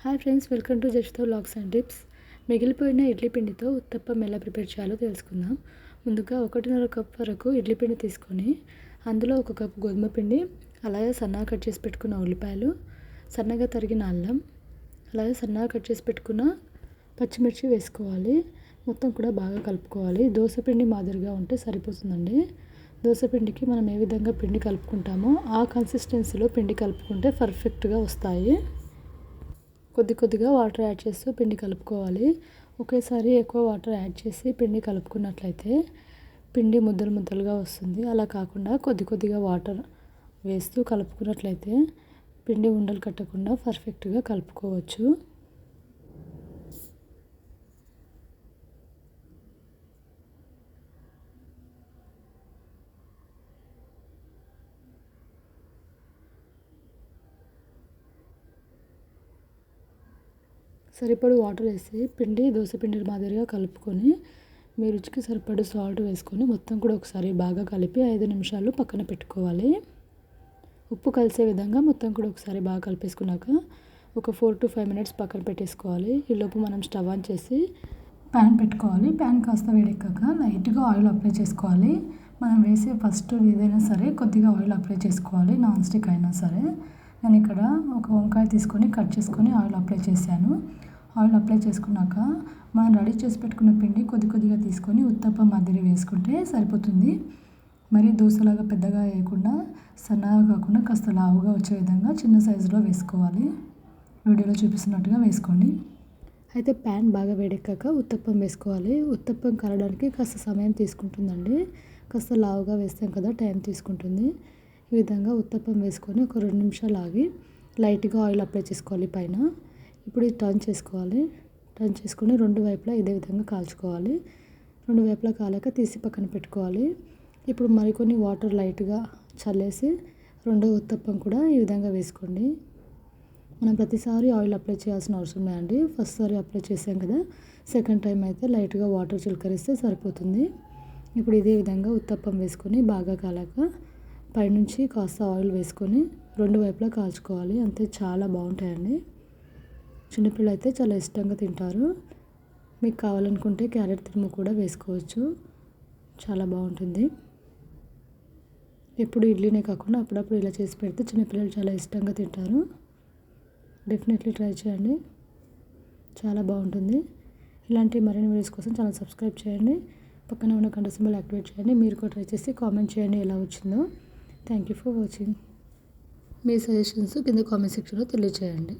Hi friends, welcome to జస్ట్తో vlogs and tips. మిగిలిపోయిన ఇడ్లీ పిండితో ఉత్తప్పం ఎలా ప్రిపేర్ చేయాలో తెలుసుకుందాం. ముందుగా 1.5 కప్ వరకు ఇడ్లీ పిండి తీసుకొని అందులో 1 కప్ గోధుమ పిండి, అలాగే సన్నగా కట్ చేసి పెట్టుకున్న ఉల్లిపాయలు, సన్నగా తరిగిన అల్లం, అలాగే సన్నగా కట్ చేసి పెట్టుకున్న పచ్చిమిర్చి వేసుకోవాలి. మొత్తం కూడా బాగా కలుపుకోవాలి. దోశ పిండి మాదిరిగా ఉంటే సరిపోతుందండి. దోశ పిండికి మనం ఏ విధంగా పిండి కలుపుకుంటామో ఆ కన్సిస్టెన్సీలో పిండి కలుపుకుంటే పర్ఫెక్ట్గా వస్తాయి. కొద్దిగా వాటర్ యాడ్ చేస్తూ పిండి కలుపుకోవాలి. ఒకేసారి ఎక్కువ వాటర్ యాడ్ చేసి పిండి కలుపుకున్నట్లయితే పిండి ముద్దలుగా వస్తుంది. అలా కాకుండా కొద్దిగా వాటర్ వేస్తూ కలుపుకున్నట్లయితే పిండి ఉండలు కట్టకుండా పర్ఫెక్ట్గా కలుపుకోవచ్చు. సరిపడు వాటర్ వేసి పిండి దోశ పిండి మాదిరిగా కలుపుకొని మీ రుచికి సరిపడు సాల్ట్ వేసుకొని మొత్తం కూడా ఒకసారి బాగా కలిపి 5 నిమిషాలు పక్కన పెట్టుకోవాలి. ఉప్పు కలిసే విధంగా మొత్తం కూడా ఒకసారి బాగా కలిపేసుకున్నాక ఒక 4 to 5 మినిట్స్ పక్కన పెట్టేసుకోవాలి. ఈలోపు మనం స్టవ్ ఆన్ చేసి ప్యాన్ పెట్టుకోవాలి. ప్యాన్ కాస్త వేడెక్కాక లైట్గా ఆయిల్ అప్లై చేసుకోవాలి. మనం వేసే ఫస్ట్ ఏదైనా సరే కొద్దిగా ఆయిల్ అప్లై చేసుకోవాలి. నాన్ స్టిక్ అయినా సరే. నేను ఇక్కడ ఒక వంకాయ తీసుకొని కట్ చేసుకొని ఆయిల్ అప్లై చేశాను. ఆయిల్ అప్లై చేసుకున్నాక మనం రెడీ చేసి పెట్టుకున్న పిండి కొద్దిగా తీసుకొని ఉత్తప్పం మాదిరి వేసుకుంటే సరిపోతుంది. మరి దోశలాగా పెద్దగా వేయకుండా సన్నగా కాకుండా కాస్త లావుగా వచ్చే విధంగా చిన్న సైజులో వేసుకోవాలి. వీడియోలో చూపిస్తున్నట్టుగా వేసుకోండి. అయితే ప్యాన్ బాగా వేడెక్కాక ఉత్తప్పం వేసుకోవాలి. ఉత్తప్పం కలడానికి కాస్త సమయం తీసుకుంటుందండి. కాస్త లావుగా వేస్తాం కదా, టైం తీసుకుంటుంది. ఈ విధంగా ఉత్తప్పం వేసుకొని ఒక 2 నిమిషాలు ఆగి లైట్గా ఆయిల్ అప్లై చేసుకోవాలి పైన. ఇప్పుడు ఇది టర్న్ చేసుకోవాలి. టర్న్ చేసుకొని 2 వైపులా ఇదే విధంగా కాల్చుకోవాలి. 2 వైపులా కాలాక తీసి పక్కన పెట్టుకోవాలి. ఇప్పుడు మరికొన్ని వాటర్ లైట్గా చల్లేసి రెండో ఉత్తప్పం కూడా ఈ విధంగా వేసుకోండి. మనం ప్రతిసారి ఆయిల్ అప్లై చేయాల్సిన అవసరం లేదండి. ఫస్ట్ సారి అప్లై చేసాం కదా, సెకండ్ టైం అయితే లైట్గా వాటర్ చిలకరిస్తే సరిపోతుంది. ఇప్పుడు ఇదే విధంగా ఉత్తప్పం వేసుకొని బాగా కాలాక పైనుంచి కాస్త ఆయిల్ వేసుకొని 2 వైపులా కాల్చుకోవాలి. అంతే, చాలా బాగుంటాయండి. చిన్నపిల్లలు అయితే చాలా ఇష్టంగా తింటారు. మీకు కావాలనుకుంటే క్యారెట్ తురుము కూడా వేసుకోవచ్చు. చాలా బాగుంటుంది. ఎప్పుడు ఇడ్లీనే కాకుండా అప్పుడప్పుడు ఇలా చేసి పెడితే చిన్నపిల్లలు చాలా ఇష్టంగా తింటారు. డెఫినెట్లీ ట్రై చేయండి, చాలా బాగుంటుంది. ఇలాంటి మరిన్ని వీడియోస్ కోసం ఛానల్ సబ్స్క్రైబ్ చేయండి. పక్కన ఉన్న గంట సింబల్ యాక్టివేట్ చేయండి. మీరు కూడా ట్రై చేసి కామెంట్ చేయండి ఎలా వచ్చిందో. Thank you for watching. Me suggestions కింద కామెంట్ సెక్షన్లో తెలియజేయండి.